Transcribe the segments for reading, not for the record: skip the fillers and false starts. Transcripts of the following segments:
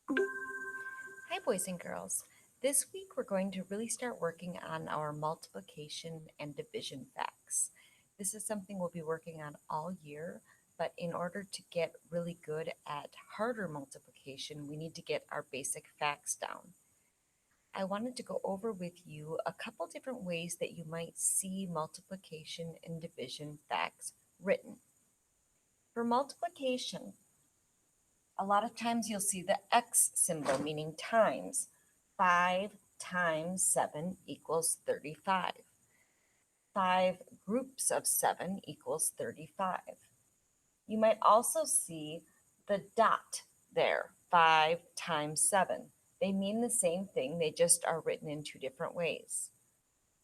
Hi, boys and girls. This week we're going to really start working on our multiplication and division facts. This is something we'll be working on all year, but in order to get really good at harder multiplication, we need to get our basic facts down. I wanted to go over with you a couple different ways that you might see multiplication and division facts written. For multiplication, a lot of times you'll see the X symbol, meaning times. 5 times 7 equals 35. 5 groups of 7 equals 35. You might also see the dot there, 5 times 7. They mean the same thing, they just are written in two different ways.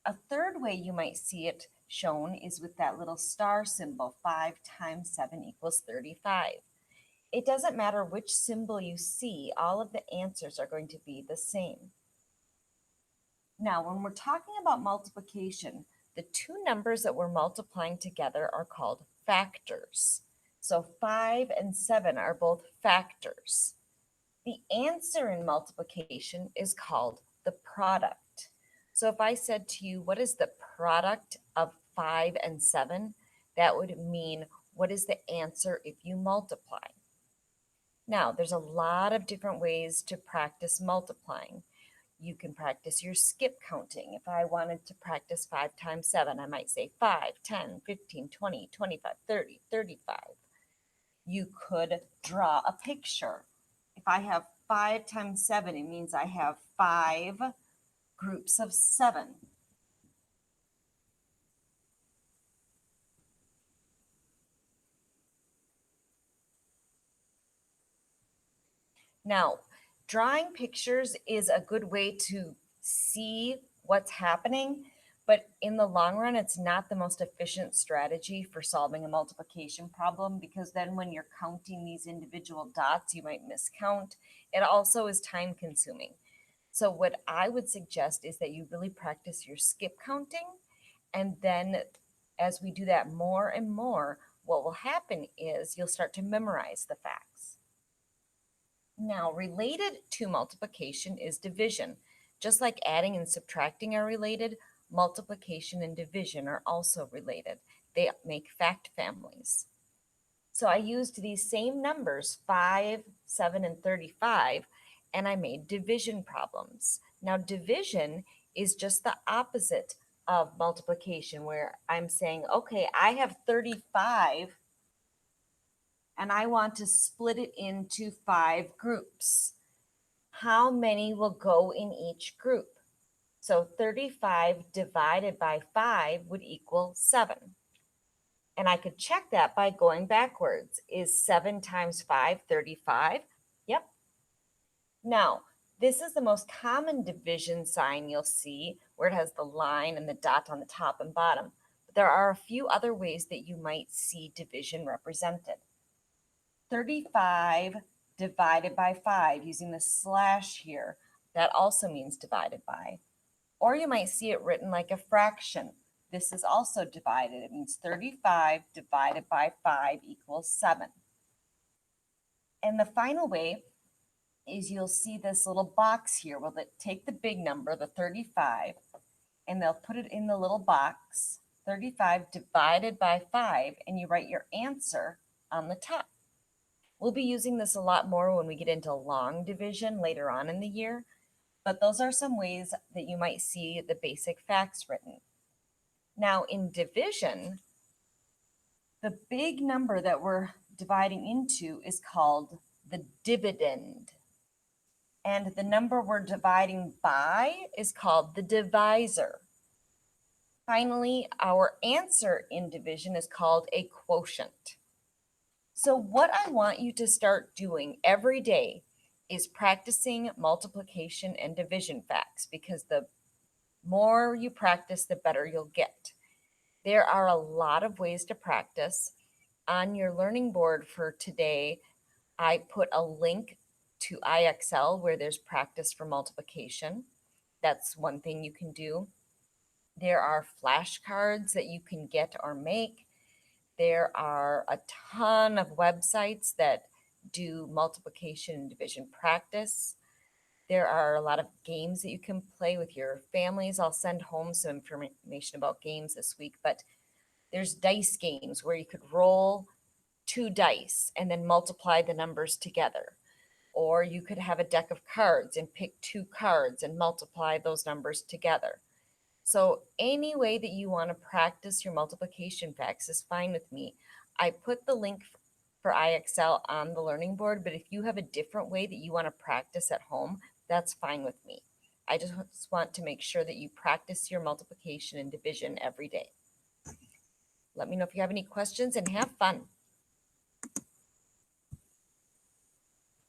A third way you might see it shown is with that little star symbol, 5 times 7 equals 35. It doesn't matter which symbol you see, all of the answers are going to be the same. Now, when we're talking about multiplication, the two numbers that we're multiplying together are called factors. So 5 and 7 are both factors. The answer in multiplication is called the product. So if I said to you, what is the product of 5 and 7? That would mean, what is the answer if you multiply? Now, there's a lot of different ways to practice multiplying. You can practice your skip counting. If I wanted to practice 5 times 7, I might say 5, 10, 15, 20, 25, 30, 35. You could draw a picture. If I have 5 times 7, it means I have 5 groups of 7. Now, drawing pictures is a good way to see what's happening, but in the long run, it's not the most efficient strategy for solving a multiplication problem because then when you're counting these individual dots, you might miscount. It also is time consuming. So what I would suggest is that you really practice your skip counting, and then as we do that more and more, what will happen is you'll start to memorize the facts. Now, related to multiplication is division. Just like adding and subtracting are related, multiplication and division are also related. They make fact families. So I used these same numbers, 5, 7, and 35, and I made division problems. Now, division is just the opposite of multiplication, where I'm saying, okay, I have 35 and I want to split it into 5 groups. How many will go in each group? So 35 divided by 5 would equal 7. And I could check that by going backwards. Is 7 times 5 35? Yep. Now, this is the most common division sign you'll see, where it has the line and the dot on the top and bottom. But there are a few other ways that you might see division represented. 35 divided by 5, using the slash here, that also means divided by. Or you might see it written like a fraction. This is also divided. It means 35 divided by 5 equals 7. And the final way is you'll see this little box here. Well, they take the big number, the 35, and they'll put it in the little box, 35 divided by 5, and you write your answer on the top. We'll be using this a lot more when we get into long division later on in the year, but those are some ways that you might see the basic facts written. Now, in division, the big number that we're dividing into is called the dividend. And the number we're dividing by is called the divisor. Finally, our answer in division is called a quotient. So what I want you to start doing every day is practicing multiplication and division facts, because the more you practice, the better you'll get. There are a lot of ways to practice. On your learning board for today, I put a link to IXL where there's practice for multiplication. That's one thing you can do. There are flashcards that you can get or make. There are a ton of websites that do multiplication and division practice. There are a lot of games that you can play with your families. I'll send home some information about games this week, but there's dice games where you could roll two dice and then multiply the numbers together. Or you could have a deck of cards and pick two cards and multiply those numbers together. So any way that you want to practice your multiplication facts is fine with me. I put the link for IXL on the learning board, but if you have a different way that you want to practice at home, that's fine with me. I just want to make sure that you practice your multiplication and division every day. Let me know if you have any questions and have fun.